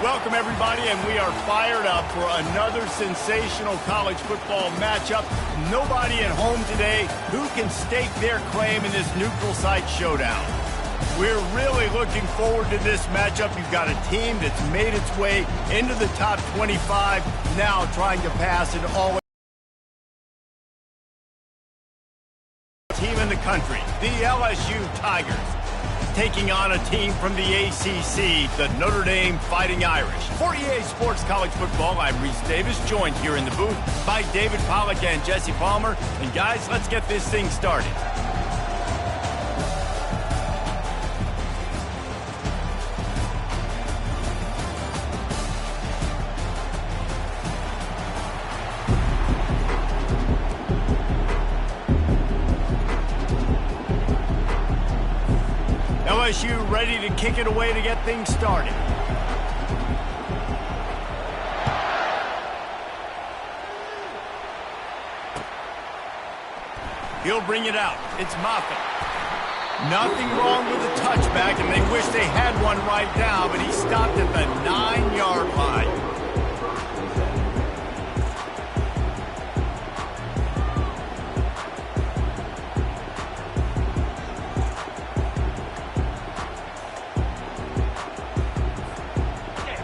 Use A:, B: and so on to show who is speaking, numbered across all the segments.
A: Welcome, everybody, and we are fired up for another sensational college football matchup. Nobody at home today who can stake their claim in this neutral site showdown. We're really looking forward to this matchup. You've got a team that's made its way into the top 25, now trying to pass an all team in the country, the LSU Tigers, taking on a team from the ACC, the Notre Dame Fighting Irish. For EA Sports College Football, I'm Reese Davis, joined here in the booth by David Pollack and Jesse Palmer. And guys, let's get this thing started. LSU ready to kick it away to get things started. He'll bring it out. It's Moffitt. Nothing wrong with the touchback, and they wish they had one right now, but he stopped at the 9-yard line.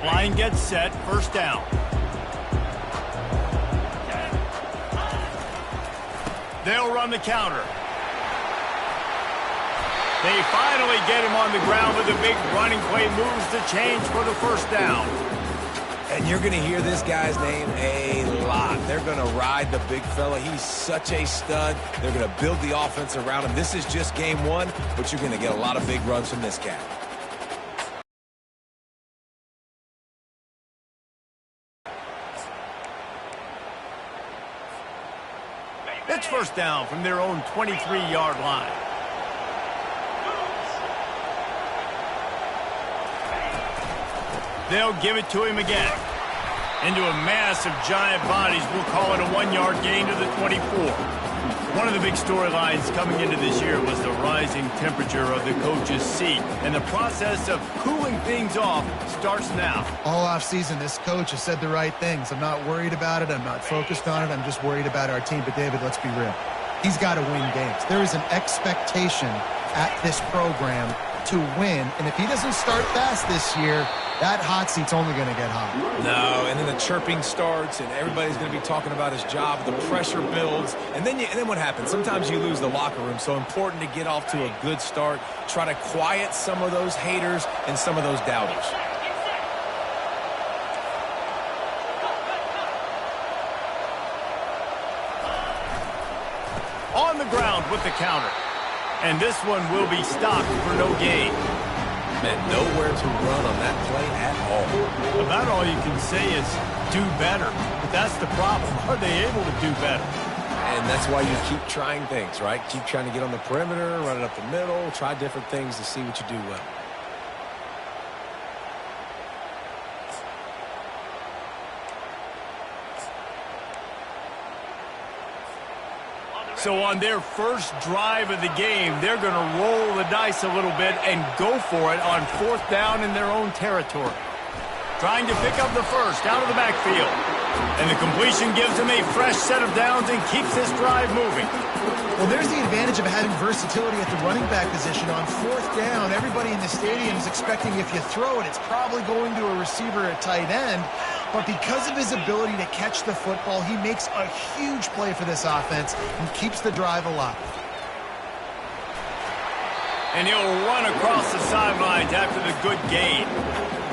A: Line gets set, first down. They'll run the counter. They finally get him on the ground with a big running play, moves the change for the first down.
B: And you're going to hear this guy's name a lot. They're going to ride the big fella. He's such a stud. They're going to build the offense around him. This is just game one, but you're going to get a lot of big runs from this guy.
A: It's first down from their own 23-yard line. They'll give it to him again. Into a mass of giant bodies. We'll call it a 1-yard gain to the 24. One of the big storylines coming into this year was the rising temperature of the coach's seat. And the process of cooling things off starts now.
C: All offseason, this coach has said the right things. I'm not worried about it. I'm not focused on it. I'm just worried about our team. But, David, let's be real. He's got to win games. There is an expectation at this program to win. And if he doesn't start fast this year, that hot seat's only going to get hot.
B: No, and then the chirping starts, and everybody's going to be talking about his job. The pressure builds, and then what happens? Sometimes you lose the locker room. So important to get off to a good start. Try to quiet some of those haters and some of those doubters.
A: On the ground with the counter. And this one will be stopped for no gain.
B: And nowhere to run on that play at all.
A: About all you can say is do better. But that's the problem. Are they able to do better?
B: And that's why you keep trying things, right? Keep trying to get on the perimeter, run it up the middle, try different things to see what you do well.
A: So on their first drive of the game, they're going to roll the dice a little bit and go for it on fourth down in their own territory. Trying to pick up the first out of the backfield. And the completion gives them a fresh set of downs and keeps this drive moving.
C: Well, there's the advantage of having versatility at the running back position. On fourth down, everybody in the stadium is expecting if you throw it, it's probably going to a receiver at tight end. But because of his ability to catch the football, he makes a huge play for this offense and keeps the drive alive.
A: And he'll run across the sidelines after the good gain.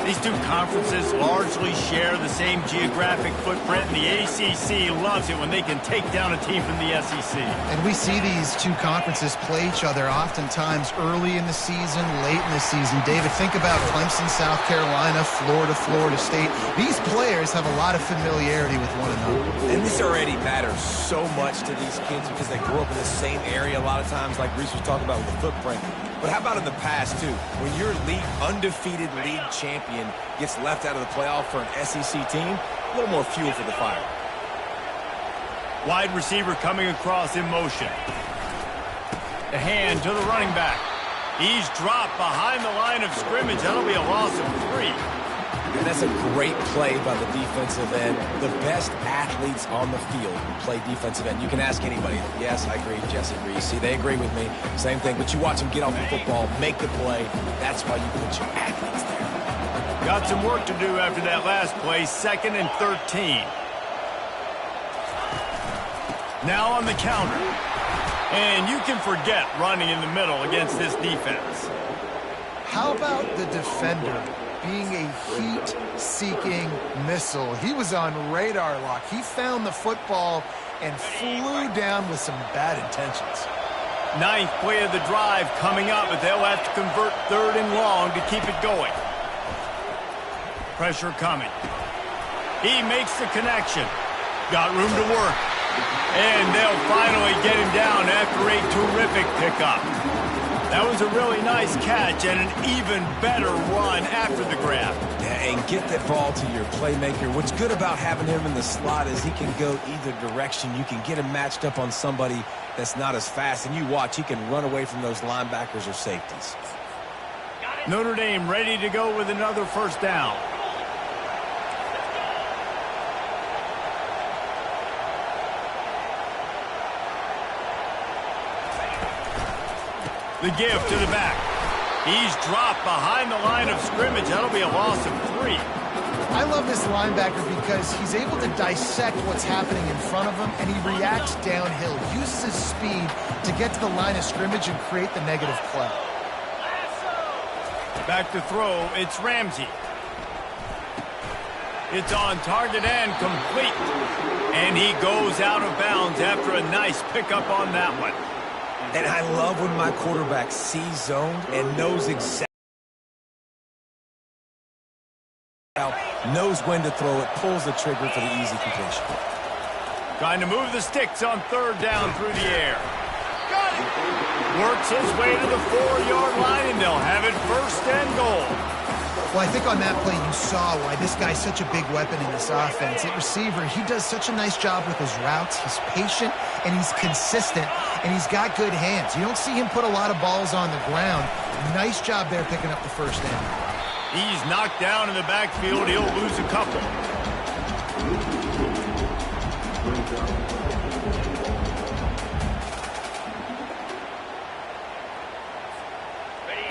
A: These two conferences largely share the same geographic footprint, and the ACC loves it when they can take down a team from the SEC.
C: And we see these two conferences play each other oftentimes early in the season, late in the season. David, think about Clemson, South Carolina, Florida, Florida State. These players have a lot of familiarity with one another.
B: And this already matters so much to these kids because they grew up in the same area a lot of times, like Reese was talking about with the footprint. But how about in the past, too? When your undefeated league champion gets left out of the playoff for an SEC team, a little more fuel for the fire.
A: Wide receiver coming across in motion. The hand to the running back. He's dropped behind the line of scrimmage. That'll be a loss of 3.
B: And that's a great play by the defensive end. The best athletes on the field play defensive end. You can ask anybody. Yes, I agree. Jesse agrees. See, they agree with me. Same thing. But you watch them get off the football, make the play. That's why you put your athletes there.
A: Got some work to do after that last play. 2nd and 13. Now on the counter. And you can forget running in the middle against this defense.
C: How about the defender being a heat-seeking missile? He was on radar lock. He found the football and flew down with some bad intentions.
A: 9th play of the drive coming up, but they'll have to convert 3rd and long to keep it going. Pressure coming. He makes the connection. Got room to work. And they'll finally get him down after a terrific pickup. That was a really nice catch and an even better run after the grab.
B: Yeah, and get that ball to your playmaker. What's good about having him in the slot is he can go either direction. You can get him matched up on somebody that's not as fast, and you watch, he can run away from those linebackers or safeties.
A: Notre Dame ready to go with another 1st down. The give to the back. He's dropped behind the line of scrimmage. That'll be a loss of 3.
C: I love this linebacker because he's able to dissect what's happening in front of him, and he reacts downhill, uses his speed to get to the line of scrimmage and create the negative play.
A: Back to throw. It's Ramsey. It's on target and complete. And he goes out of bounds after a nice pickup on that one.
B: And I love when my quarterback sees zoned and knows exactly, knows when to throw it, pulls the trigger for the easy completion.
A: Trying to move the sticks on 3rd down through the air. Got it. Works his way to the 4-yard line, and they'll have it 1st and goal.
C: Well, I think on that play you saw why this guy's such a big weapon in this offense. At receiver, he does such a nice job with his routes. He's patient, and he's consistent, and he's got good hands. You don't see him put a lot of balls on the ground. Nice job there picking up the 1st down.
A: He's knocked down in the backfield. He'll lose a couple.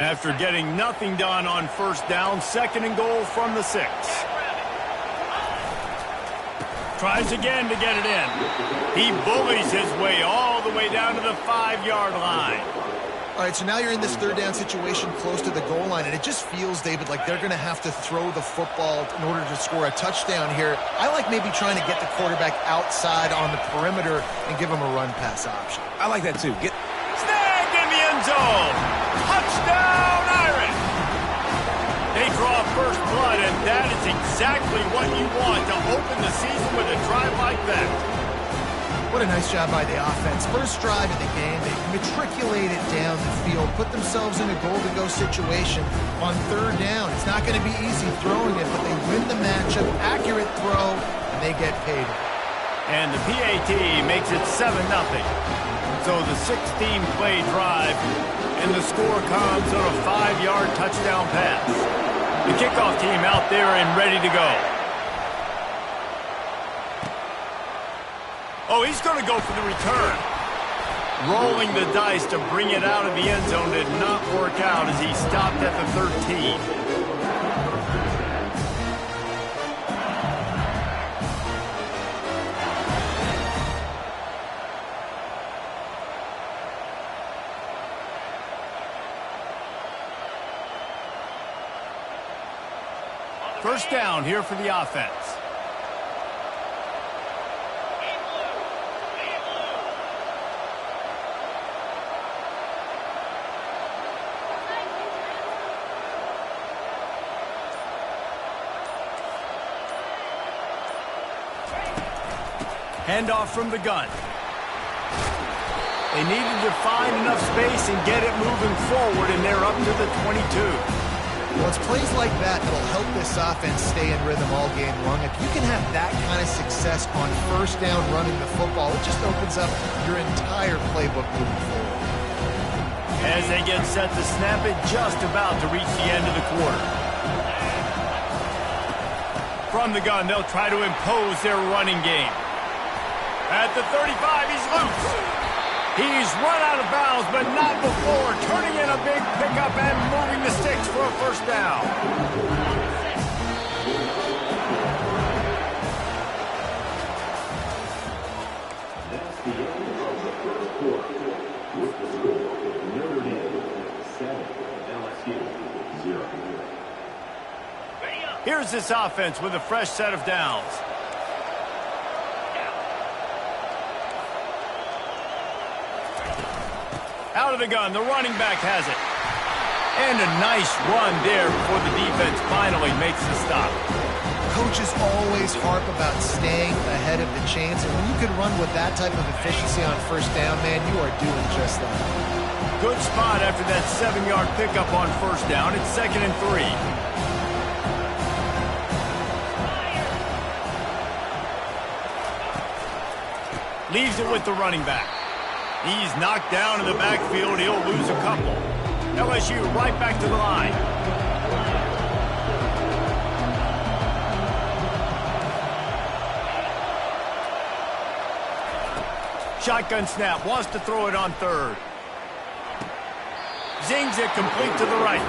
A: After getting nothing done on 1st down, 2nd and goal from the 6. Tries again to get it in. He bullies his way all the way down to the 5-yard line.
C: All right, so now you're in this 3rd down situation close to the goal line, and it just feels, David, like they're going to have to throw the football in order to score a touchdown here. I like maybe trying to get the quarterback outside on the perimeter and give him a run-pass option.
B: I like that, too.
A: Snagged in the end zone. Touchdown, Irish! They draw 1st blood, and that is exactly what you want to open the season with a drive like that.
C: What a nice job by the offense. 1st drive of the game, they matriculated down the field, put themselves in a goal-to-go situation on 3rd down. It's not going to be easy throwing it, but they win the matchup, accurate throw, and they get paid.
A: And the PAT makes it 7-0. So the 16-play drive, and the score comes on a 5-yard touchdown pass. The kickoff team out there and ready to go. Oh, he's going to go for the return. Rolling the dice to bring it out of the end zone did not work out as he stopped at the 13. First down here for the offense. Handoff from the gun. They needed to find enough space and get it moving forward, and they're up to the 22.
C: Well, it's plays like that that'll help this offense stay in rhythm all game long. If you can have that kind of success on 1st down running the football, it just opens up your entire playbook moving forward.
A: As they get set to snap it, just about to reach the end of the quarter. From the gun, they'll try to impose their running game. At the 35, he's loose. He's run out of bounds, but not before turning in a big pickup and moving the sticks for a first down.
D: That's the end of the first quarter. With the score, Notre Dame 7, LSU 0.
A: Here's this offense with a fresh set of downs. Out of the gun, the running back has it. And a nice run there before the defense finally makes the stop.
C: Coaches always harp about staying ahead of the chains, and when you can run with that type of efficiency on first down, man, you are doing just that.
A: Good spot after that 7-yard pickup on first down. It's 2nd and 3. Leaves it with the running back. He's knocked down in the backfield. He'll lose a couple. LSU right back to the line. Shotgun snap. Wants to throw it on third. Zings it complete to the right.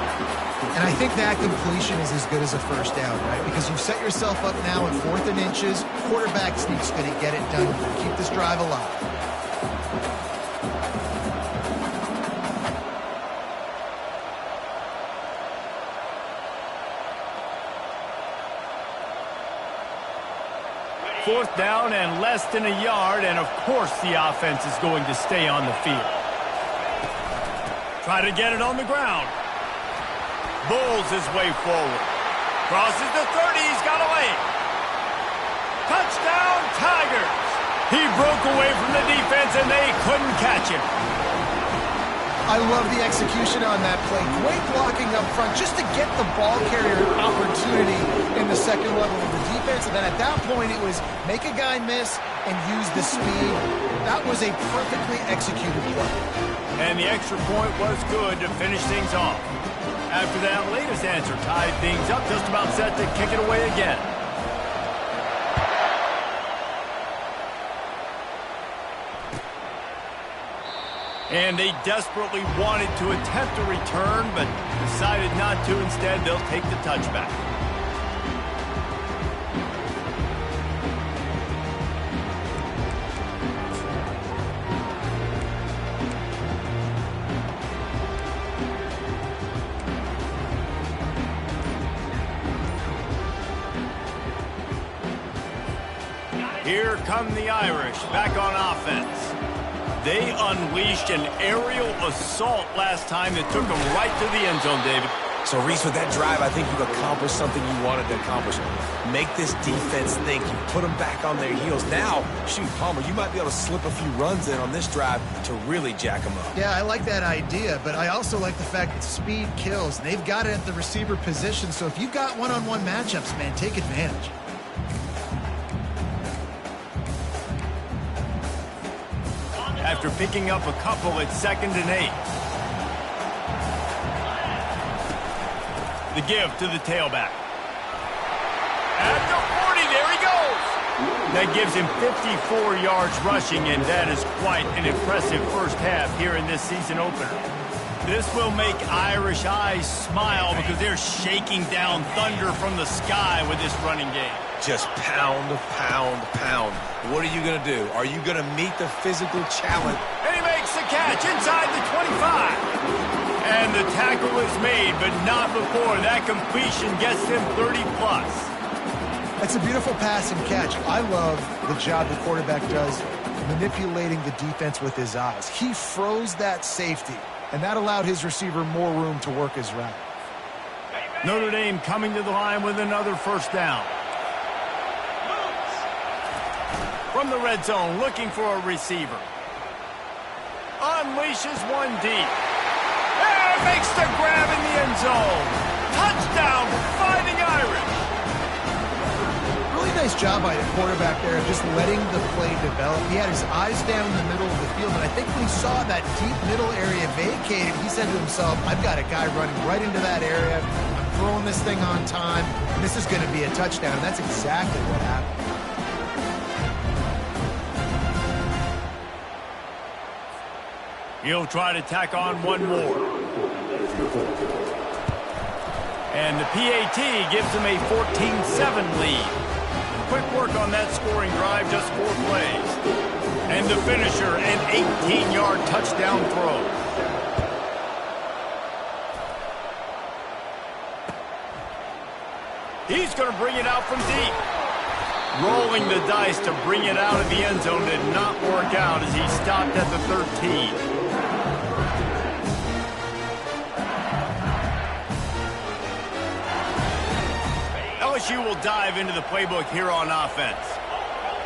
C: And I think that completion is as good as a first down, right? Because you've set yourself up now at 4th and inches. Quarterback sneak's going to get it done. Keep this drive alive.
A: Fourth down and less than a yard, and of course the offense is going to stay on the field. Try to get it on the ground. Bulls his way forward. Crosses the 30, he's got away. Touchdown, Tigers! He broke away from the defense and they couldn't catch him.
C: I love the execution on that play. Great blocking up front just to get the ball carrier an opportunity in the second level of the defense. And then at that point, it was make a guy miss and use the speed. That was a perfectly executed play.
A: And the extra point was good to finish things off. After that latest answer tied things up, just about set to kick it away again. And they desperately wanted to attempt a return, but decided not to. Instead, they'll take the touchback. Here come the Irish, back on offense. They unleashed an aerial assault last time that took them right to the end zone, David.
B: So, Reese, with that drive, I think you've accomplished something you wanted to accomplish. Make this defense think. You put them back on their heels. Now, shoot, Palmer, you might be able to slip a few runs in on this drive to really jack them up.
C: Yeah, I like that idea, but I also like the fact that speed kills. They've got it at the receiver position, so if you've got one-on-one matchups, man, take advantage.
A: After picking up a couple, it's 2nd and 8. The give to the tailback. At the 40, there he goes. That gives him 54 yards rushing, and that is quite an impressive first half here in this season opener. This will make Irish eyes smile because they're shaking down thunder from the sky with this running game.
B: Just pound, pound, pound. What are you going to do? Are you going to meet the physical challenge?
A: And he makes the catch inside the 25. And the tackle is made, but not before that completion gets him 30-plus.
C: It's a beautiful pass and catch. I love the job the quarterback does manipulating the defense with his eyes. He froze that safety, and that allowed his receiver more room to work his route.
A: Notre Dame coming to the line with another first down. From the red zone, looking for a receiver. Unleashes one deep. And makes the grab in the end zone. Touchdown, Fighting Irish.
C: Really nice job by the quarterback there of just letting the play develop. He had his eyes down in the middle of the field, and I think when he saw that deep middle area vacated, he said to himself, I've got a guy running right into that area. I'm throwing this thing on time, and this is going to be a touchdown, and that's exactly what happened.
A: He'll try to tack on one more. And the PAT gives him a 14-7 lead. Quick work on that scoring drive, just 4 plays. And the finisher, an 18-yard touchdown throw. He's going to bring it out from deep. Rolling the dice to bring it out of the end zone did not work out as he stopped at the 13. LSU will dive into the playbook here on offense.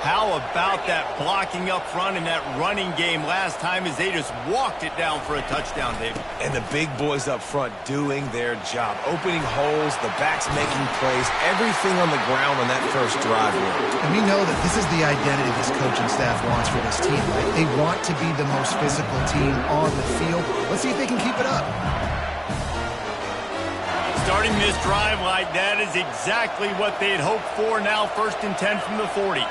A: How about that blocking up front and that running game last time as they just walked it down for a touchdown, David?
B: And the big boys up front doing their job. Opening holes, the backs making plays, everything on the ground on that first drive.
C: And we know that this is the identity this coaching staff wants for this team, right? They want to be the most physical team on the field. Let's see if they can keep it up.
A: Starting this drive like that is exactly what they had hoped for. Now 1st and 10 from the 40.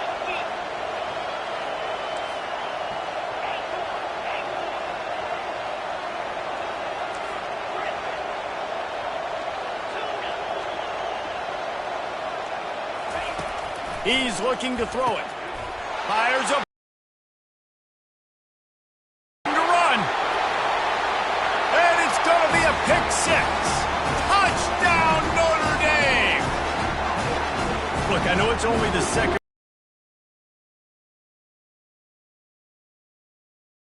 A: He's looking to throw it. Fires up. To run. And it's going to be a pick 6. Touchdown, Notre Dame! Look, I know it's only the second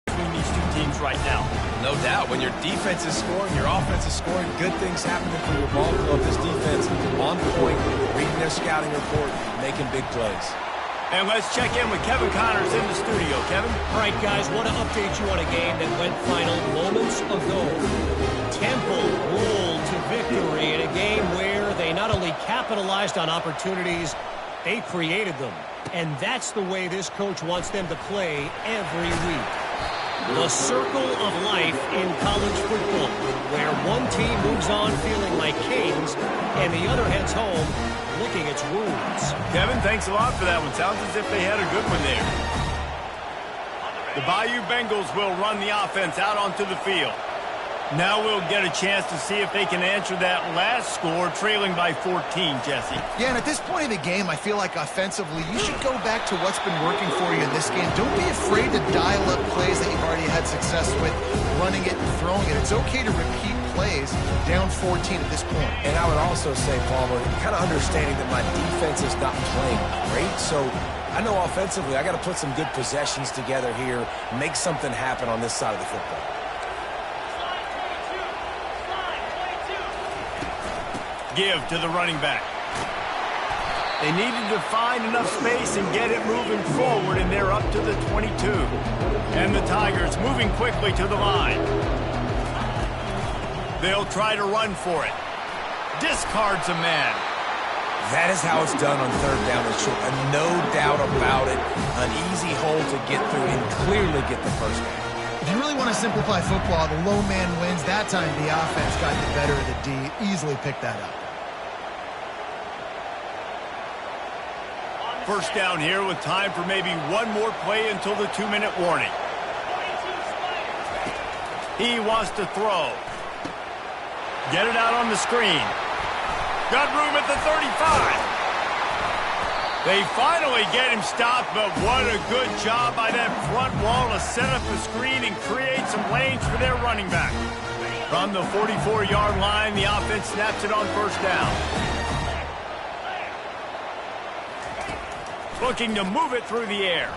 A: between these two teams right now.
B: No doubt. When your defense is scoring, your offense is scoring, good things happening for your ball club. This defense on point, reading their scouting report, making big plays.
A: And let's check in with Kevin Connors in the studio. Kevin?
E: All right, guys, want to update you on a game that went final moments ago. Temple rolled to victory in a game where they not only capitalized on opportunities, they created them. And that's the way this coach wants them to play every week. The circle of life in college football, where one team moves on feeling like kings and the other heads home licking its wounds.
A: Kevin, thanks a lot for that one. Sounds as if they had a good one there. The Bayou Bengals will run the offense out onto the field. Now we'll get a chance to see if they can answer that last score, trailing by 14, Jesse.
C: Yeah, and at this point in the game, I feel like offensively, you should go back to what's been working for you in this game. Don't be afraid to dial up plays that you've already had success with, running it and throwing it. It's okay to repeat plays down 14 at this point.
B: And I would also say, Palmer, kind of understanding that my defense is not playing great, so I know offensively I got to put some good possessions together here, make something happen on this side of the football.
A: Give to the running back. They needed to find enough space and get it moving forward, and they're up to the 22. And the Tigers moving quickly to the line. They'll try to run for it. Discards a man.
B: That is how it's done on 3rd down and short. No doubt about it. An easy hole to get through and clearly get the first down.
C: If you really want to simplify football, the low man wins. That time the offense got the better of the D. Easily picked that up.
A: First down here with time for maybe one more play until the 2-minute warning. He wants to throw. Get it out on the screen. Got room at the 35. They finally get him stopped, but what a good job by that front wall to set up the screen and create some lanes for their running back. From the 44-yard line, the offense snaps it on 1st down. Looking to move it through the air.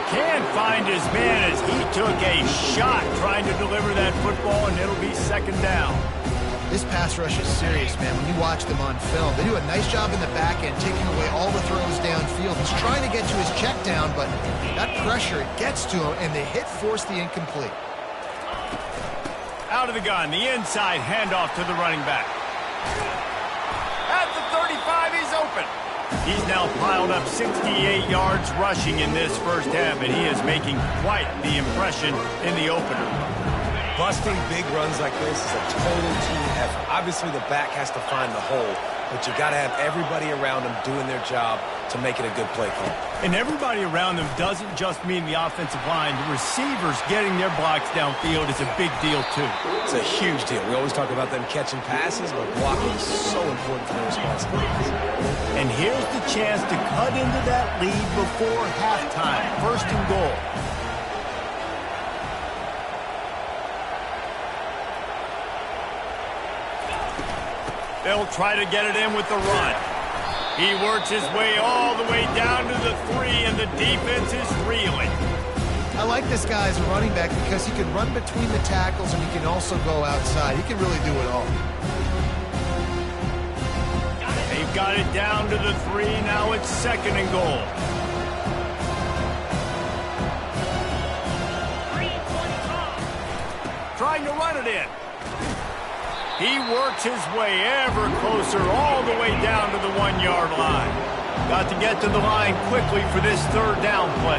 A: Can't find his man as he took a shot trying to deliver that football, and it'll be 2nd down.
C: This pass rush is serious, man. When you watch them on film, they do a nice job in the back end, taking away all the throws downfield. He's trying to get to his check down, but that pressure, it gets to him, and the hit forced the incomplete.
A: Out of the gun, the inside handoff to the running back. At the 35, he's open. He's now piled up 68 yards rushing in this first half, and he is making quite the impression in the opener.
B: Busting big runs like this is a total team effort. Obviously, the back has to find the hole, but you got to have everybody around them doing their job to make it a good play call.
A: And everybody around them doesn't just mean the offensive line. The receivers getting their blocks downfield is a big deal, too.
B: It's a huge deal. We always talk about them catching passes, but blocking is so important for their responsibilities.
A: And here's the chance to cut into that lead before halftime. First and goal. They'll try to get it in with the run. He works his way all the way down to the 3, and the defense is reeling.
C: I like this guy as a running back because he can run between the tackles and he can also go outside. He can really do it all.
A: They've got it down to the 3. Now it's second and goal. Trying to run it in. He works his way ever closer all the way down to the 1-yard line. Got to get to the line quickly for this third down play.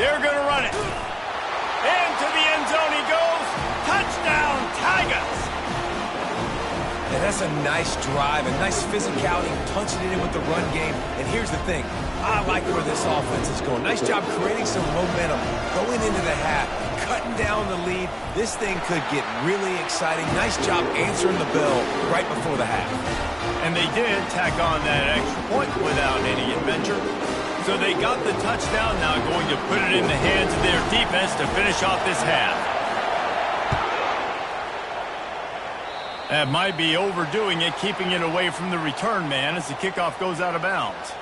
A: They're going to run it. Into the end zone he goes. Touchdown, Tigers!
B: And that's a nice drive, a nice physicality, punching it in with the run game. And here's the thing. I like where this offense is going. Nice job creating some momentum, going into the half, cutting down the lead. This thing could get really exciting. Nice job answering the bell right before the half.
A: And they did tack on that extra point without any adventure. So they got the touchdown, now going to put it in the hands of their defense to finish off this half. That might be overdoing it, keeping it away from the return man as the kickoff goes out of bounds.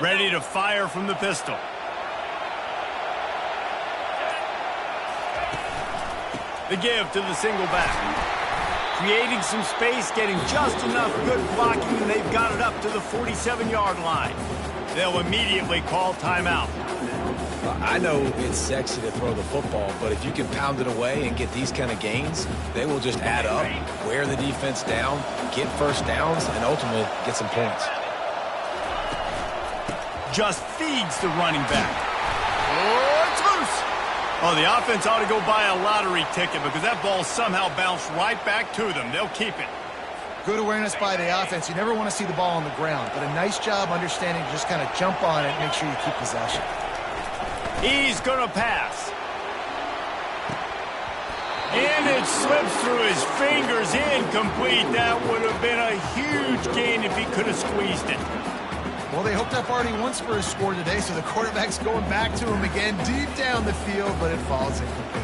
A: Ready to fire from the pistol. The give to the single back. Creating some space, getting just enough good blocking, and they've got it up to the 47-yard line. They'll immediately call timeout.
B: I know it's sexy to throw the football, but if you can pound it away and get these kind of gains, they will just add up, wear the defense down, get first downs, and ultimately get some points.
A: Just feeds the running back. Oh, it's loose. Oh, the offense ought to go buy a lottery ticket because that ball somehow bounced right back to them. They'll keep it.
C: Good awareness by the offense. You never want to see the ball on the ground, but a nice job understanding to just kind of jump on it and make sure you keep possession.
A: He's going to pass. And it slips through his fingers, incomplete. That would have been a huge gain if he could have squeezed it.
C: Well, they hoped up already once for a score today, so the quarterback's going back to him again deep down the field, but it falls incomplete.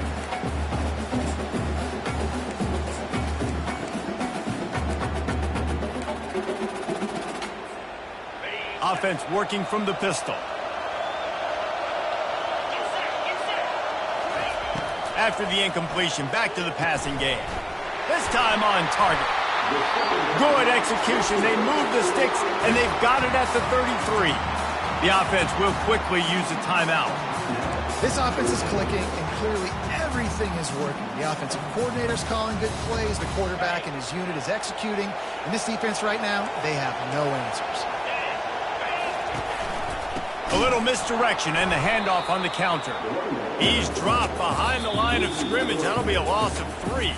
A: Offense working from the pistol. After the incompletion, back to the passing game. This time on target. Good execution. They move the sticks, and they've got it at the 33. The offense will quickly use a timeout.
C: This offense is clicking, and clearly everything is working. The offensive coordinator's calling good plays. The quarterback and his unit is executing. And this defense right now, they have no answers.
A: A little misdirection and the handoff on the counter. He's dropped behind the line of scrimmage. That'll be a loss of 3.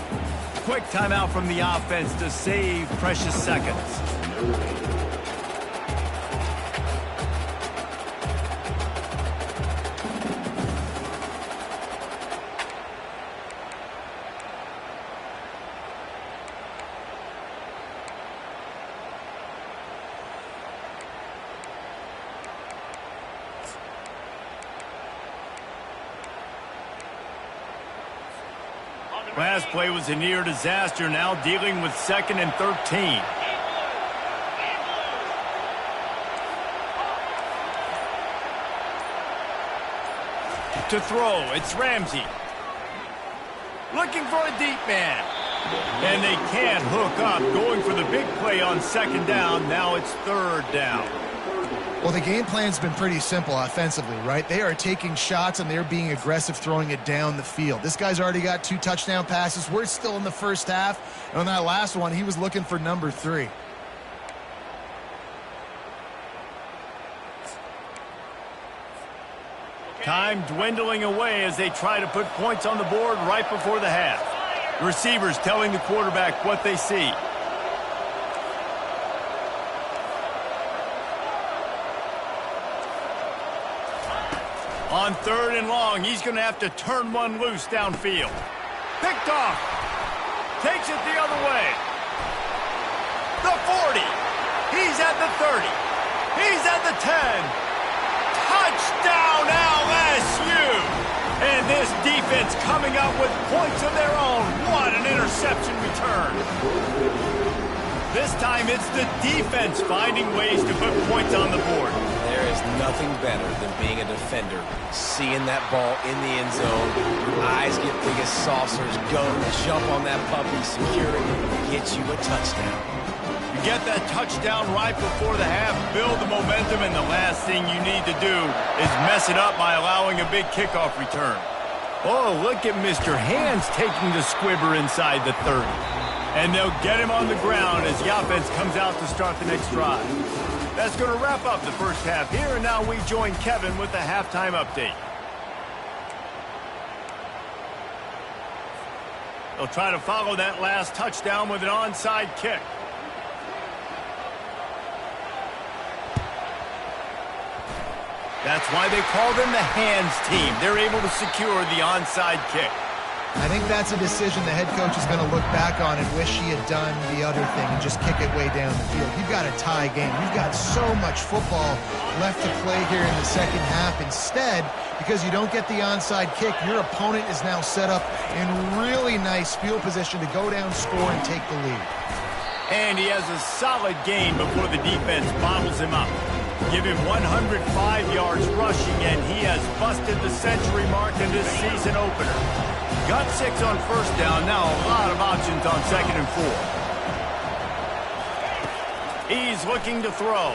A: Quick timeout from the offense to save precious seconds. Last play was a near disaster, now dealing with 2nd and 13. To throw, it's Ramsey. Looking for a deep man. And they can't hook up, going for the big play on 2nd down. Now it's 3rd down.
C: Well, the game plan's been pretty simple offensively, right? They are taking shots and they're being aggressive throwing it down the field. This guy's already got 2 touchdown passes. We're still in the first half. And on that last one, he was looking for number 3.
A: Time dwindling away as they try to put points on the board right before the half. The receivers telling the quarterback what they see. On 3rd and long, he's going to have to turn one loose downfield. Picked off. Takes it the other way. The 40. He's at the 30. He's at the 10. Touchdown LSU! And this defense coming up with points of their own. What an interception return. This time it's the defense finding ways to put points on the board.
B: There is nothing better than being a defender, seeing that ball in the end zone, your eyes get big as saucers, go, jump on that puppy, secure it, get you a touchdown.
A: You get that touchdown right before the half, build the momentum, and the last thing you need to do is mess it up by allowing a big kickoff return. Oh, look at Mr. Hands taking the squibber inside the 30. And they'll get him on the ground as the offense comes out to start the next drive. That's going to wrap up the first half here, and now we join Kevin with the halftime update. They'll try to follow that last touchdown with an onside kick. That's why they call them the hands team. They're able to secure the onside kick.
C: I think that's a decision the head coach is going to look back on and wish he had done the other thing and just kick it way down the field. You've got a tie game. You've got so much football left to play here in the second half. Instead, because you don't get the onside kick, your opponent is now set up in really nice field position to go down, score, and take the lead.
A: And he has a solid gain before the defense bottles him up. Give him 105 yards rushing, and he has busted the century mark in this season opener. Got 6 on first down, now a lot of options on 2nd and 4. He's looking to throw.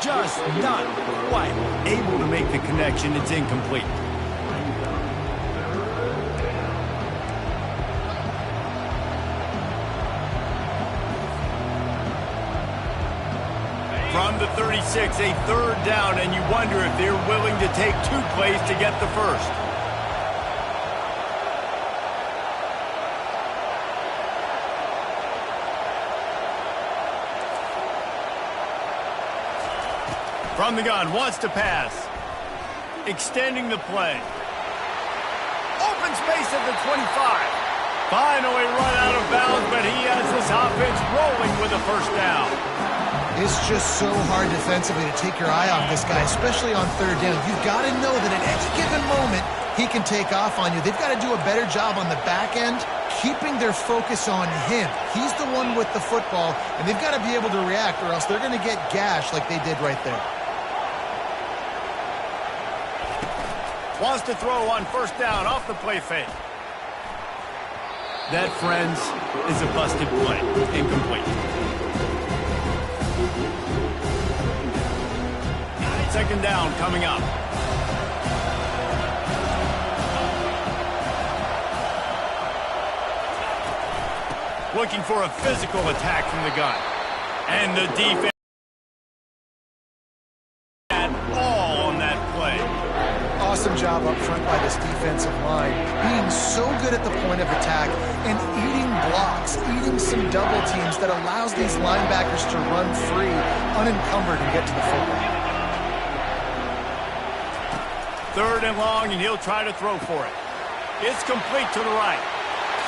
A: Just not quite able to make the connection. It's incomplete. From the 36, a 3rd down, and you wonder if they're willing to take 2 plays to get the first. From the gun, wants to pass. Extending the play. Open space at the 25. Finally run out of bounds, but he has this offense rolling with a first down.
C: It's just so hard defensively to take your eye off this guy, especially on 3rd down. You've got to know that at any given moment, he can take off on you. They've got to do a better job on the back end, keeping their focus on him. He's the one with the football, and they've got to be able to react, or else they're going to get gashed like they did right there.
A: Wants to throw on first down off the play fake. That, friends, is a busted play. Incomplete. 2nd down coming up. Looking for a physical attack from the gun. And the defense at all on that play.
C: Awesome job up front by this defensive line, being so good at the point of attack and eating blocks, eating some double teams that allows these linebackers to run free, unencumbered, and get to the football.
A: 3rd and long, and he'll try to throw for it. It's complete to the right.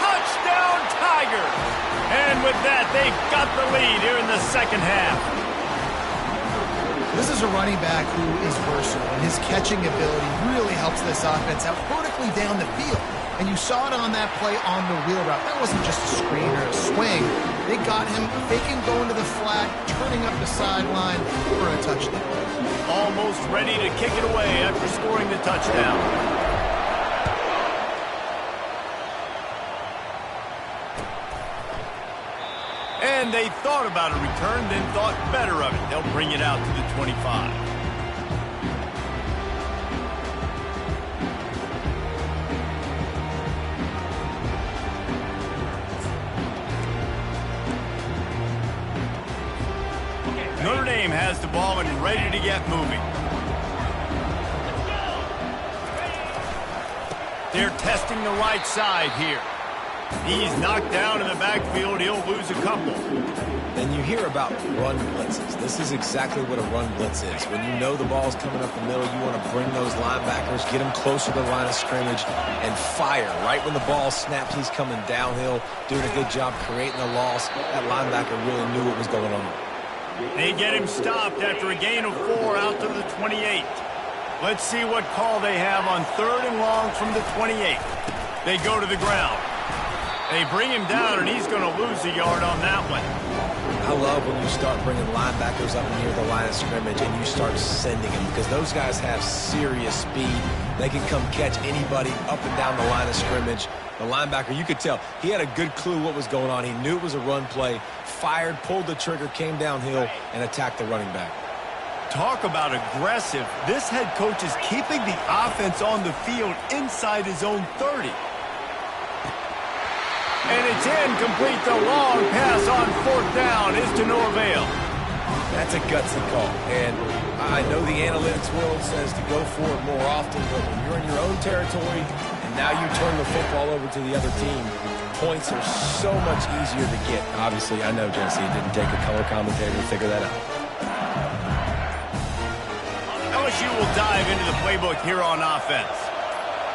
A: Touchdown, Tigers! And with that, they've got the lead here in the second half.
C: This is a running back who is versatile, and his catching ability really helps this offense out vertically down the field. And you saw it on that play on the wheel route. That wasn't just a screen or a swing. They got him faking going to the flat, turning up the sideline for a touchdown.
A: Almost ready to kick it away after scoring the touchdown. And they thought about a return, then thought better of it. They'll bring it out to the 25. Notre Dame has the ball and ready to get moving. They're testing the right side here. He's knocked down in the backfield. He'll lose a couple.
B: And you hear about run blitzes. This is exactly what a run blitz is. When you know the ball's coming up the middle, you want to bring those linebackers, get them closer to the line of scrimmage, and fire. Right when the ball snaps, he's coming downhill, doing a good job creating the loss. That linebacker really knew what was going on.
A: They get him stopped after a gain of 4 out to the 28. Let's see what call they have on 3rd and long from the 28. They go to the ground. They bring him down, and he's going to lose a yard on that one.
B: I love when you start bringing linebackers up near the line of scrimmage and you start sending them, because those guys have serious speed. They can come catch anybody up and down the line of scrimmage. The linebacker, you could tell, he had a good clue what was going on. He knew it was a run play, fired, pulled the trigger, came downhill, and attacked the running back.
A: Talk about aggressive. This head coach is keeping the offense on the field inside his own 30. And it's incomplete. The long pass on 4th down is to no avail.
B: That's a gutsy call. And I know the analytics world says to go for it more often, but when you're in your own territory and now you turn the football over to the other team, points are so much easier to get. Obviously, I know, Jesse, it didn't take a color commentator to figure that out.
A: LSU will dive into the playbook here on offense.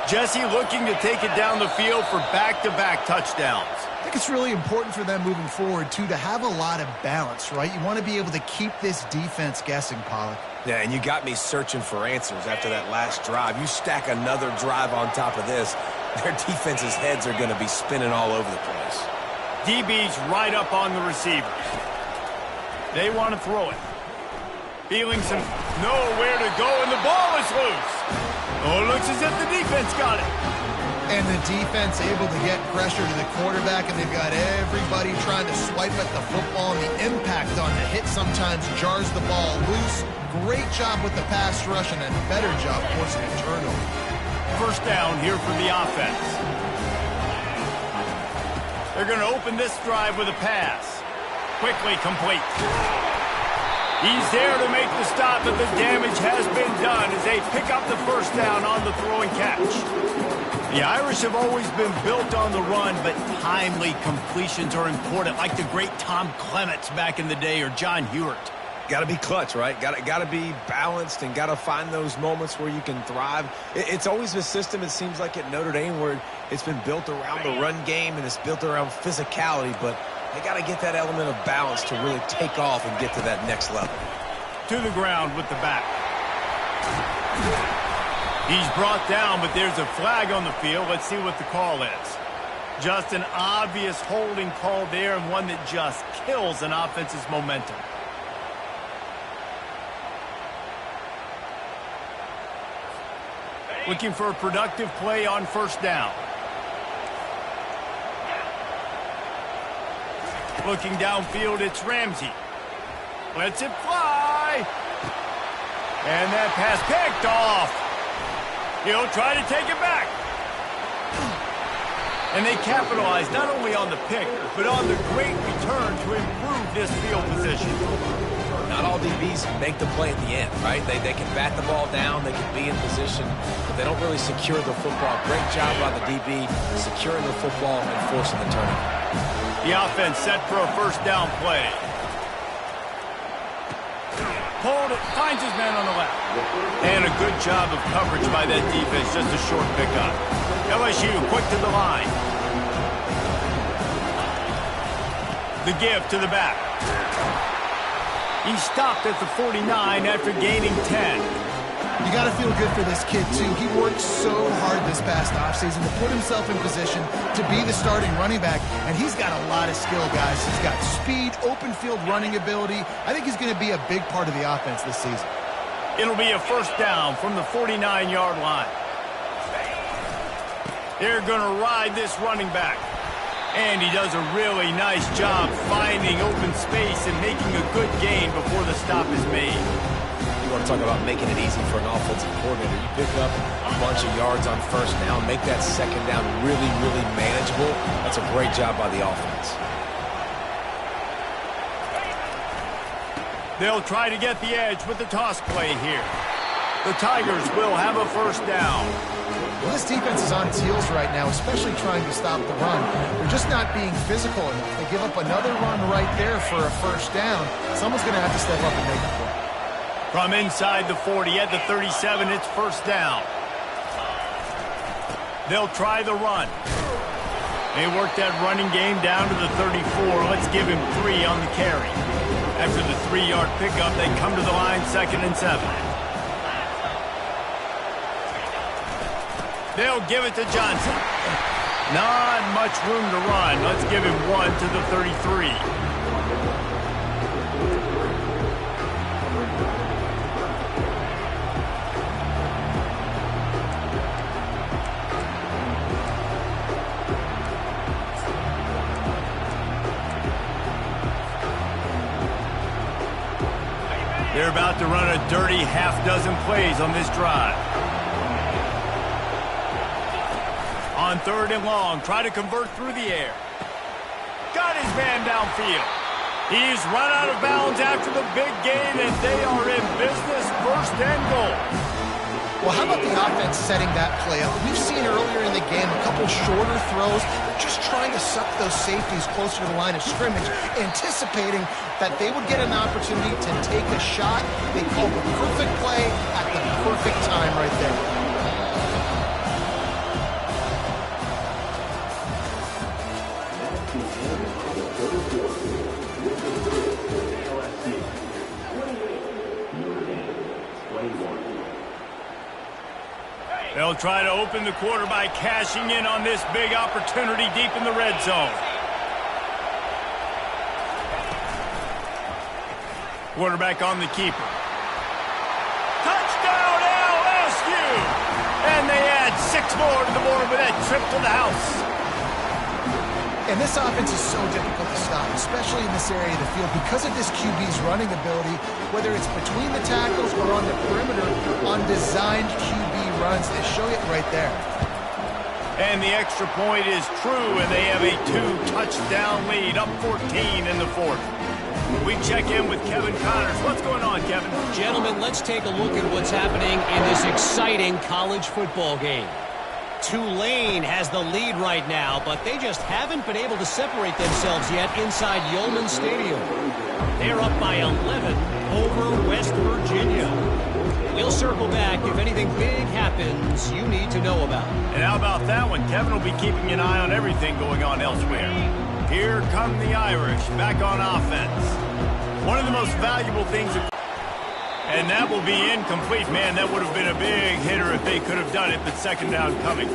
A: Jesse looking to take it down the field for back-to-back touchdowns.
C: I think it's really important for them moving forward, too, to have a lot of balance, right? You want to be able to keep this defense guessing, Pollock.
B: Yeah, and you got me searching for answers after that last drive. You stack another drive on top of this, their defense's heads are going to be spinning all over the place.
A: DB's right up on the receivers. They want to throw it. Feeling some nowhere to go, and the ball is loose. Oh, looks as if the defense got it.
C: And the defense able to get pressure to the quarterback, and they've got everybody trying to swipe at the football, and the impact on the hit sometimes jars the ball loose. Great job with the pass rush, and a better job forcing a turnover.
A: 1st down here for the offense. They're going to open this drive with a pass. Quickly complete. He's there to make the stop, but the damage has been done as they pick up the 1st down on the throw and catch. The Irish have always been built on the run, but timely completions are important, like the great Tom Clements back in the day or John Hewart.
B: Got to be clutch, right? Got to be balanced and got to find those moments where you can thrive. It's always a system, it seems like, at Notre Dame where it's been built around the run game and it's built around physicality, but they got to get that element of balance to really take off and get to that next level.
A: To the ground with the back. He's brought down, but there's a flag on the field. Let's see what the call is. Just an obvious holding call there, and one that just kills an offense's momentum. Looking for a productive play on 1st down. Looking downfield, it's Ramsey. Lets it fly. And that pass picked off. He'll try to take it back. And they capitalize not only on the pick, but on the great return to improve this field position.
B: Not all DBs make the play at the end, right? They can bat the ball down, they can be in position, but they don't really secure the football. Great job by the DB securing the football and forcing the turnover.
A: The offense set for a 1st down play. Hold it, finds his man on the left. And a good job of coverage by that defense, just a short pickup. LSU quick to the line. The give to the back. He stopped at the 49 after gaining 10.
C: You got to feel good for this kid, too. He worked so hard this past offseason to put himself in position to be the starting running back, and he's got a lot of skill, guys. He's got speed, open field running ability. I think he's going to be a big part of the offense this season.
A: It'll be a 1st down from the 49-yard line. They're going to ride this running back. And he does a really nice job finding open space and making a good gain before the stop is made.
B: You want to talk about making it easy for an offensive coordinator. You pick up a bunch of yards on first down, make that second down really, really manageable. That's a great job by the offense.
A: They'll try to get the edge with the toss play here. The Tigers will have a first down.
C: Well, this defense is on its heels right now, especially trying to stop the run. They're just not being physical enough. They give up another run right there for a first down. Someone's going to have to step up and make the play.
A: From inside the 40 at the 37, it's first down. They'll try the run. They work that running game down to the 34. Let's give him 3 on the carry. After the 3-yard pickup, they come to the line, 2nd and 7. They'll give it to Johnson. Not much room to run. Let's give him 1 to the 33. They're about to run a dirty half-dozen plays on this drive. On 3rd and long, try to convert through the air. Got his man downfield. He's run out of bounds after the big gain, and they are in business, 1st and goal.
C: Well, how about the offense setting that play up? We've seen earlier in the game a couple shorter throws. They're just trying to suck those safeties closer to the line of scrimmage, anticipating that they would get an opportunity to take a shot. They called the perfect play at the perfect time right there.
A: They'll try to open the quarter by cashing in on this big opportunity deep in the red zone. Quarterback on the keeper. Touchdown LSU! And they add 6 more to the board with that trip to the house.
C: And this offense is so difficult to stop, especially in this area of the field, because of this QB's running ability, whether it's between the tackles or on the perimeter, on designed QB runs. They show it right there.
A: And the extra point is true, and they have a 2-touchdown lead, up 14 in the 4th. We check in with Kevin Connors. What's going on, Kevin?
E: Gentlemen, let's take a look at what's happening in this exciting college football game. Tulane has the lead right now, but they just haven't been able to separate themselves yet inside Yulman Stadium. They're up by 11 over West Virginia. We'll circle back if anything big happens you need to know about.
A: And how about that one? Kevin will be keeping an eye on everything going on elsewhere. Here come the Irish, back on offense. One of the most valuable things... And that will be incomplete. Man, that would have been a big hitter if they could have done it, but 2nd down coming.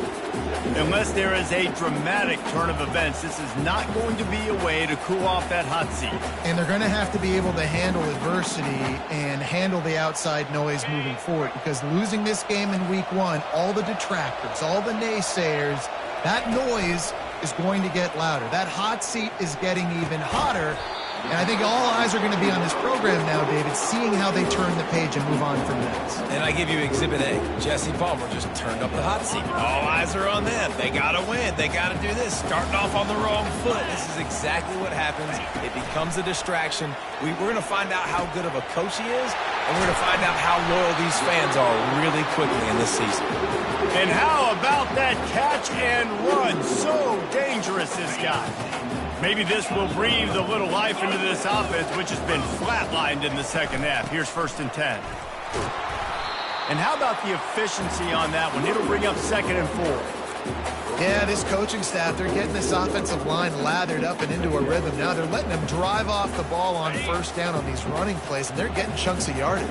A: Unless there is a dramatic turn of events, this is not going to be a way to cool off that hot seat.
C: And they're going to have to be able to handle adversity and handle the outside noise moving forward, because losing this game in week 1, all the detractors, all the naysayers, that noise is going to get louder. That hot seat is getting even hotter. And I think all eyes are going to be on this program now, David, seeing how they turn the page and move on from this.
B: And I give you Exhibit A. Jesse Palmer just turned up the hot seat. All eyes are on them. They got to win. They got to do this. Starting off on the wrong foot. This is exactly what happens. It becomes a distraction. We're going to find out how good of a coach he is, and we're going to find out how loyal these fans are really quickly in this season.
A: And how about that catch and run? So dangerous, this guy. Maybe this will breathe a little life into this offense, which has been flatlined in the 2nd half. Here's 1st and 10. And how about the efficiency on that one? It'll bring up 2nd and 4.
C: Yeah, this coaching staff, they're getting this offensive line lathered up and into a rhythm now. They're letting them drive off the ball on 1st down on these running plays, and they're getting chunks of yardage.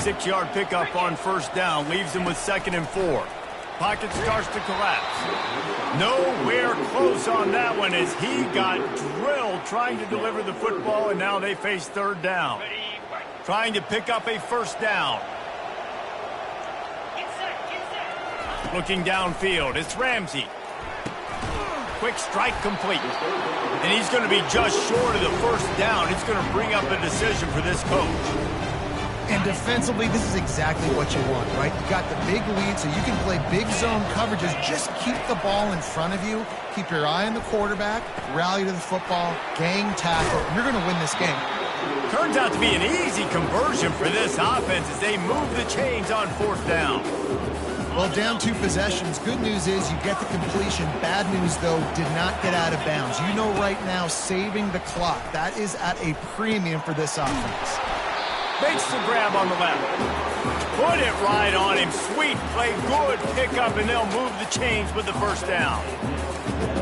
A: 6-yard pickup on 1st down leaves them with 2nd and 4. Pocket starts to collapse. Nowhere close on that one as he got drilled trying to deliver the football, and now they face 3rd down. Trying to pick up a 1st down. Looking downfield, it's Ramsey. quick strike complete. And he's going to be just short of the first down. It's going to bring up a decision for this coach.
C: And defensively, this is exactly what you want, right? You got the big lead, so you can play big zone coverages. Just keep the ball in front of you. Keep your eye on the quarterback. Rally to the football. Gang tackle. You're going to win this game.
A: Turns out to be an easy conversion for this offense as they move the chains on fourth down.
C: Well, down 2 possessions. Good news is you get the completion. Bad news, though, did not get out of bounds. You know right now, saving the clock. That is at a premium for this offense.
A: Makes the grab on the left. Put it right on him. Sweet play, good pickup, and they'll move the chains with the first down.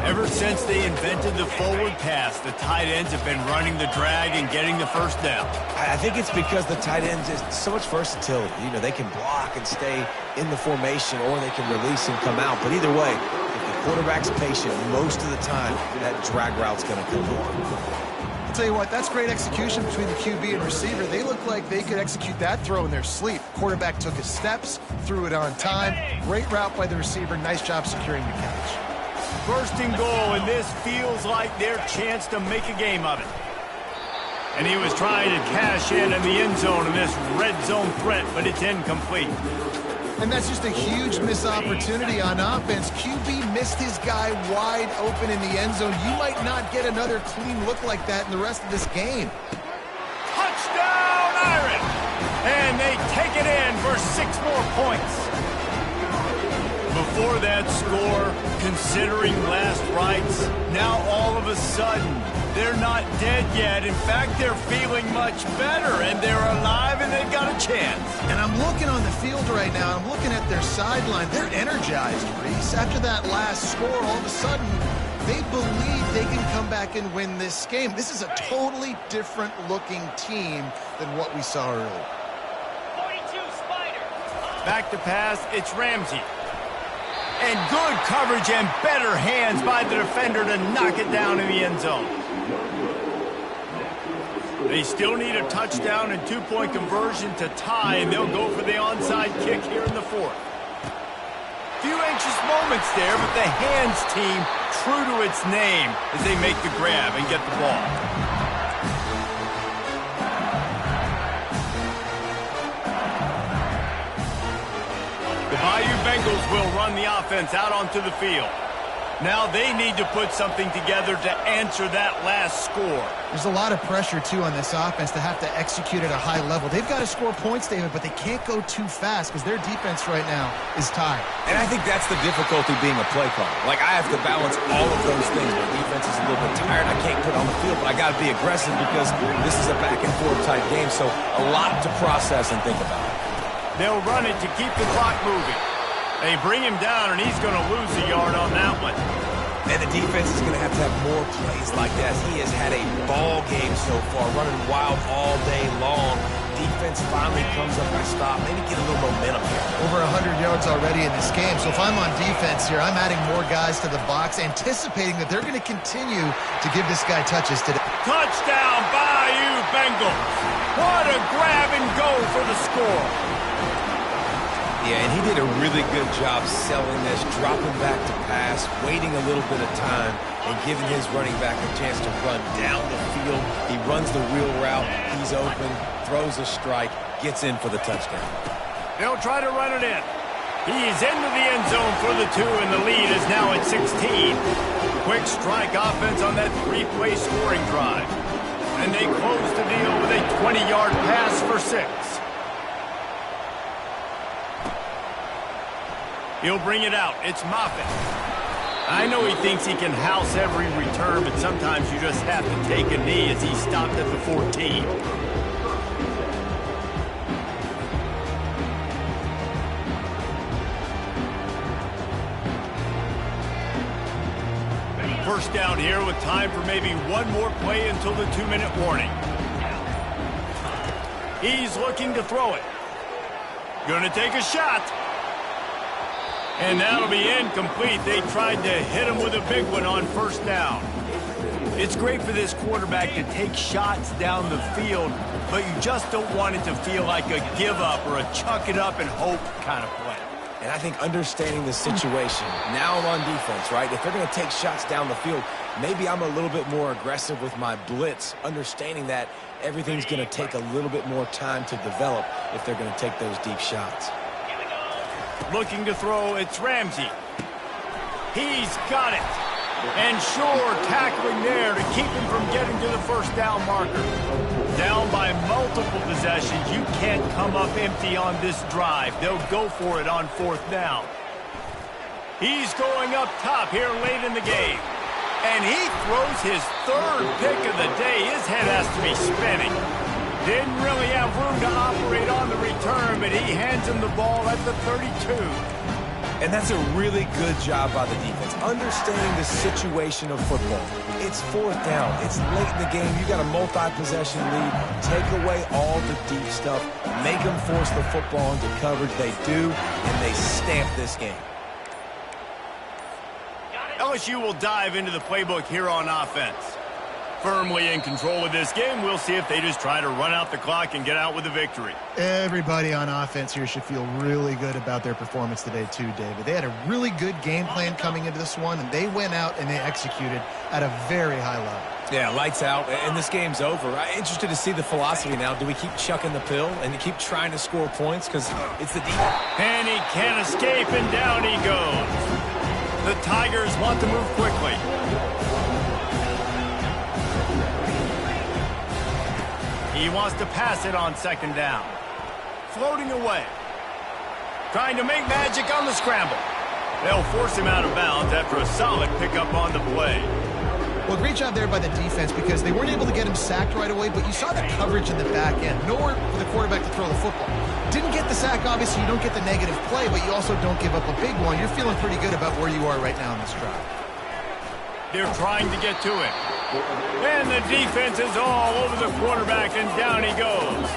A: Ever since they invented the forward pass, the tight ends have been running the drag and getting the first down.
B: I think it's because the tight ends is so much versatility. You know, they can block and stay in the formation, or they can release and come out. But either way, if the quarterback's patient, most of the time, that drag route's going to come on.
C: I'll tell you what, that's great execution between the QB and receiver. They look like they could execute that throw in their sleep. Quarterback took his steps, threw it on time. Great route by the receiver. Nice job securing the catch.
A: First and goal, and this feels like their chance to make a game of it. And he was trying to cash in the end zone in this red zone threat, but it's incomplete.
C: And that's just a huge missed opportunity on offense. QB missed his guy wide open in the end zone. You might not get another clean look like that in the rest of this game.
A: Touchdown, Iron! And they take it in for 6 more points. Before that score, considering last rites, now all of a sudden, they're not dead yet. In fact, they're feeling much better, and they're alive, and they've got a chance.
C: And I'm looking on the field right now. I'm looking at their sideline. They're energized, Reese. After that last score, all of a sudden, they believe they can come back and win this game. This is a totally different-looking team than what we saw earlier.
A: 42 Spider. Back to pass, it's Ramsey. And good coverage and better hands by the defender to knock it down in the end zone. They still need a touchdown and 2-point conversion to tie, and they'll go for the onside kick here in the fourth. Few anxious moments there, but the hands team true to its name as they make the grab and get the ball. The Bayou Bengals will run the offense out onto the field. Now they need to put something together to answer that last score.
C: There's a lot of pressure, too, on this offense to have to execute at a high level. They've got to score points, David, but they can't go too fast because their defense right now is tired.
B: And I think that's the difficulty being a play caller. Like, I have to balance all of those things. My defense is a little bit tired. I can't put on the field, but I got to be aggressive because this is a back-and-forth type game, so a lot to process and think about.
A: They'll run it to keep the clock moving. They bring him down, and he's going to lose a yard on that one.
B: And the defense is going to have more plays like that. He has had a ball game so far, running wild all day long. Defense finally comes up by stop, maybe get a little momentum here.
C: Over 100 yards already in this game. So if I'm on defense here, I'm adding more guys to the box, anticipating that they're going to continue to give this guy touches today.
A: Touchdown, Bayou Bengals. What a grab and go for the score.
B: Yeah, and he did a really good job selling this, dropping back to pass, waiting a little bit of time, and giving his running back a chance to run down the field. He runs the wheel route. He's open, throws a strike, gets in for the touchdown.
A: They'll try to run it in. He's into the end zone for the 2, and the lead is now at 16. Quick strike offense on that 3-play scoring drive. And they close the deal with a 20-yard pass for 6. He'll bring it out. It's Moffitt. I know he thinks he can house every return, but sometimes you just have to take a knee as he stopped at the 14. First down here with time for maybe one more play until the 2-minute warning. He's looking to throw it. Gonna take a shot. And that'll be incomplete. They tried to hit him with a big one on first down. It's great for this quarterback to take shots down the field, but you just don't want it to feel like a give up or a chuck it up and hope kind of play.
B: And I think understanding the situation, now I'm on defense, right? If they're going to take shots down the field, maybe I'm a little bit more aggressive with my blitz, understanding that everything's going to take a little bit more time to develop if they're going to take those deep shots.
A: Looking to throw, it's Ramsey. He's got it. And sure, tackling there to keep him from getting to the first down marker. Down by multiple possessions, you can't come up empty on this drive. They'll go for it on fourth down. He's going up top here late in the game. And he throws his third pick of the day. His head has to be spinning. Didn't really have room to operate on the return, but he hands him the ball at the 32.
B: And that's a really good job by the defense, understanding the situation of football. It's fourth down. It's late in the game. You got a multi-possession lead. Take away all the deep stuff. Make them force the football into coverage. They do, and they stamp this game.
A: LSU will dive into the playbook here on offense. Firmly in control of this game. We'll see if they just try to run out the clock and get out with a victory.
C: Everybody on offense here should feel really good about their performance today too, David. They had a really good game plan coming into this one, and they went out and they executed at a very high level.
B: Yeah, lights out, and this game's over. I'm interested to see the philosophy now. Do we keep chucking the pill and keep trying to score points? Because it's the defense.
A: And he can't escape, and down he goes. The Tigers want to move quickly. He wants to pass it on second down. Floating away. Trying to make magic on the scramble. They'll force him out of bounds after a solid pickup on the play.
C: Well, great job there by the defense because they weren't able to get him sacked right away, but you saw the coverage in the back end. Nowhere for the quarterback to throw the football. Didn't get the sack, obviously you don't get the negative play, but you also don't give up a big one. You're feeling pretty good about where you are right now in this drive.
A: They're trying to get to it. And the defense is all over the quarterback, and down he goes.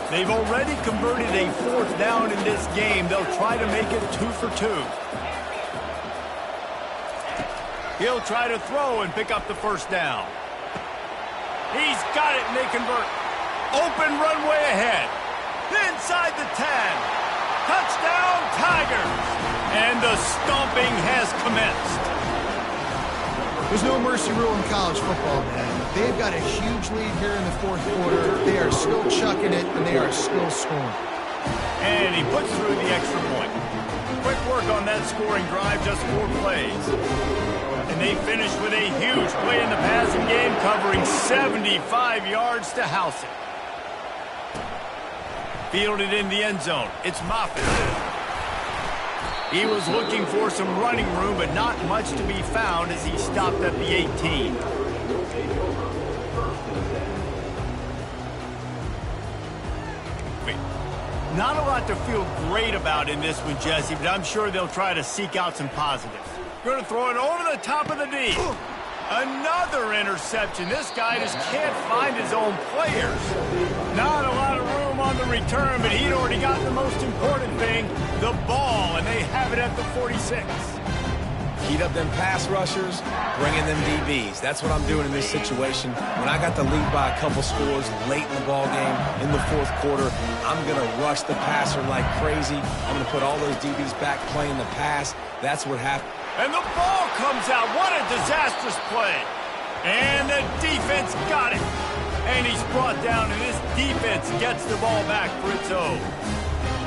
A: They've already converted a fourth down in this game. They'll try to make it 2 for 2. He'll try to throw and pick up the first down. He's got it, and they convert. Open runway ahead. Inside the 10. Touchdown, Tigers. And the stomping has commenced.
C: There's no mercy rule in college football, man. They've got a huge lead here in the fourth quarter. They are still chucking it, and they are still scoring.
A: And he puts through the extra point. Quick work on that scoring drive, just 4 plays. And they finish with a huge play in the passing game, covering 75 yards to house it. Fielded in the end zone. It's Moffitt. He was looking for some running room, but not much to be found as he stopped at the 18. Not a lot to feel great about in this one, Jesse, but I'm sure they'll try to seek out some positives. Going to throw it over the top of the D. Another interception. This guy just can't find his own players. Not a lot of room on the return, but he'd already got the most important thing, the ball, and they have it at the 46.
B: Heat up them pass rushers, bring in them DBs. That's what I'm doing in this situation. When I got the lead by a couple scores late in the ball game in the fourth quarter, I'm going to rush the passer like crazy. I'm going to put all those DBs back playing the pass. That's what happened.
A: And the ball comes out. What a disastrous play. And the defense got it. And he's brought down, and this defense gets the ball back for its own.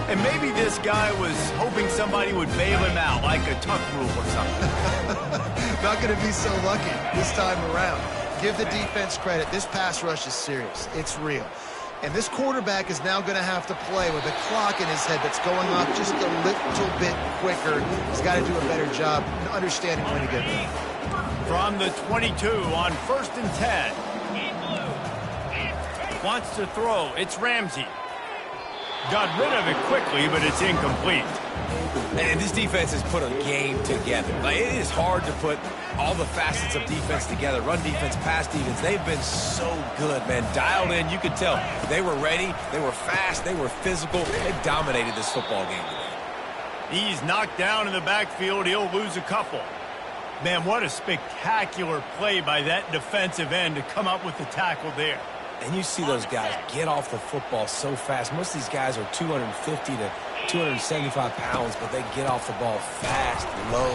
A: And maybe this guy was hoping somebody would bail him out, like a tuck rule or something.
C: Not going to be so lucky this time around. Give the defense credit. This pass rush is serious. It's real. And this quarterback is now going to have to play with a clock in his head that's going off just a little bit quicker. He's got to do a better job understanding when to get there.
A: From the 22 on 1st and 10. Wants to throw. It's Ramsey. Got rid of it quickly, but it's incomplete.
B: And this defense has put a game together. Like, it is hard to put all the facets of defense together. Run defense, pass defense. They've been so good, man. Dialed in. You could tell they were ready. They were fast. They were physical. They dominated this football game today.
A: He's knocked down in the backfield. He'll lose a couple. Man, what a spectacular play by that defensive end to come up with the tackle there.
B: And you see those guys get off the football so fast. Most of these guys are 250 to 275 pounds, but they get off the ball fast, low.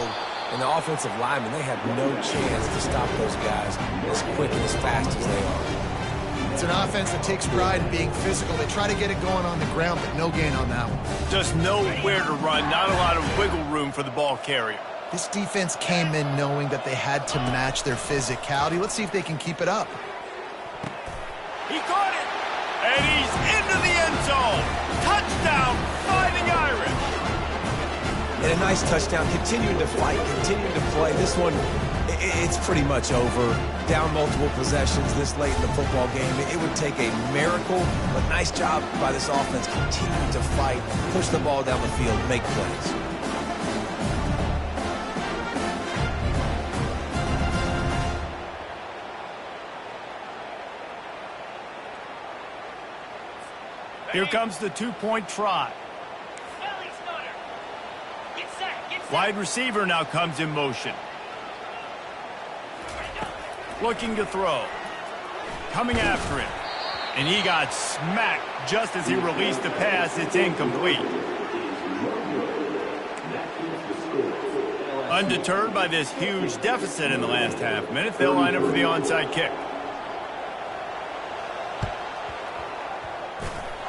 B: And the offensive linemen, they have no chance to stop those guys as quick and as fast as they are.
C: It's an offense that takes pride in being physical. They try to get it going on the ground, but no gain on that one.
A: Just nowhere to run, not a lot of wiggle room for the ball carrier.
C: This defense came in knowing that they had to match their physicality. Let's see if they can keep it up.
A: He caught it, and he's into the end zone. Touchdown, Fighting Irish.
B: And a nice touchdown, continuing to fight, continuing to play. This one, it's pretty much over. Down multiple possessions this late in the football game. It would take a miracle, but nice job by this offense continuing to fight, push the ball down the field, make plays.
A: Here comes the two-point try. Wide receiver now comes in motion. Looking to throw. Coming after him. And he got smacked just as he released the pass. It's incomplete. Undeterred by this huge deficit in the last half minute, they'll line up for the onside kick.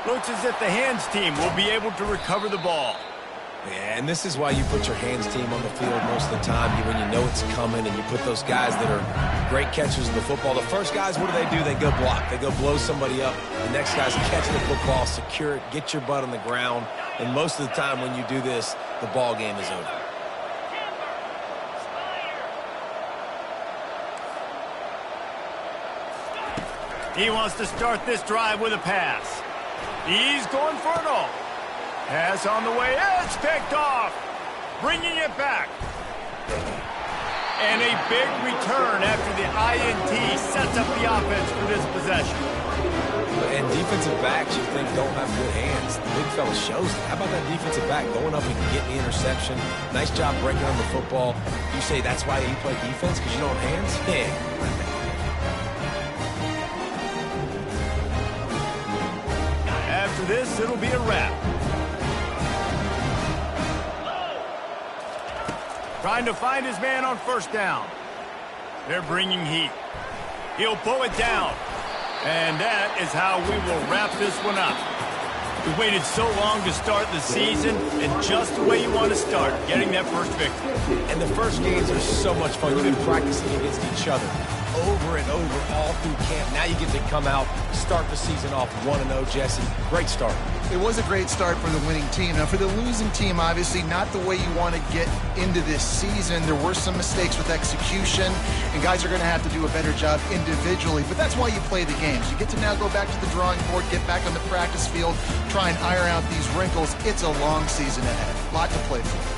A: Looks as if the hands team will be able to recover the ball.
B: Yeah, and this is why you put your hands team on the field most of the time when you know it's coming, and you put those guys that are great catchers of the football. The first guys, what do? They go block. They go blow somebody up. The next guys catch the football, secure it, get your butt on the ground. And most of the time when you do this, the ball game is over.
A: He wants to start this drive with a pass. He's going for it all. Pass on the way. It's picked off. Bringing it back. And a big return after the INT sets up the offense for this possession.
B: And defensive backs, you think, don't have good hands. The big fella shows it. How about that defensive back going up and getting the interception? Nice job breaking on the football. You say that's why you play defense, because you don't have hands? Yeah.
A: After this, it'll be a wrap. Trying to find his man on first down. They're bringing heat. He'll pull it down. And that is how we will wrap this one up. We waited so long to start the season, and just the way you want to start, getting that first victory.
B: And the first games are so much fun. You've been practicing against each other over and over all through camp. Now you get to come out, start the season off 1-0, Jesse. Great start.
C: It was a great start for the winning team. Now, for the losing team, obviously not the way you want to get into this season. There were some mistakes with execution, and guys are going to have to do a better job individually. But that's why you play the games. You get to now go back to the drawing board, get back on the practice field, try and iron out these wrinkles. It's a long season ahead. A lot to play for.